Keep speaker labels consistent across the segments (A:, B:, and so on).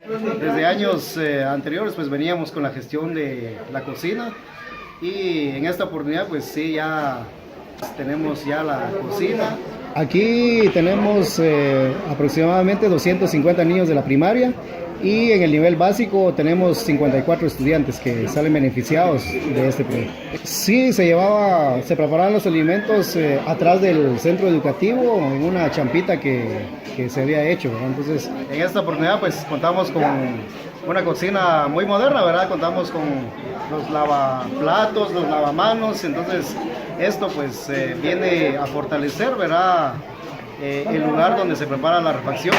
A: Desde años anteriores pues veníamos con la gestión de la cocina y en esta oportunidad pues sí ya tenemos ya la cocina. Aquí tenemos aproximadamente 250 niños de la primaria y en el nivel básico tenemos 54 estudiantes que salen beneficiados de este proyecto. Sí, se preparaban los alimentos atrás del centro educativo en una champita que se había hecho, ¿verdad? Entonces, en esta oportunidad pues contamos con una cocina muy moderna, ¿verdad? Contamos con los lavaplatos, los lavamanos, entonces esto pues viene a fortalecer, ¿verdad? El lugar donde se prepara la refacción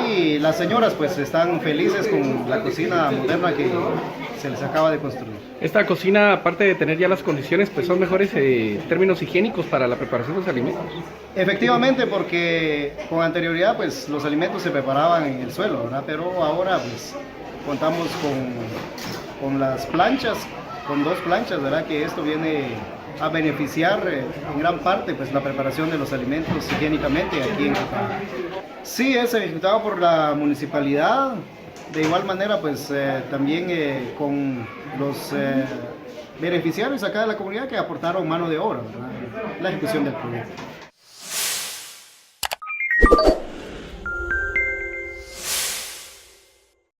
A: y las señoras pues están felices con la cocina moderna que se les acaba de construir.
B: Esta cocina, aparte de tener ya las condiciones, pues son mejores términos higiénicos para la preparación de los alimentos.
A: Efectivamente, porque con anterioridad pues los alimentos se preparaban en el suelo, ¿verdad? Pero ahora pues contamos con las planchas, con 2 planchas, ¿verdad? Que esto viene a beneficiar en gran parte pues la preparación de los alimentos higiénicamente aquí en Cotán. Sí, es ejecutado por la municipalidad, de igual manera pues también con los beneficiarios acá de la comunidad que aportaron mano de obra, ¿verdad? La ejecución del proyecto.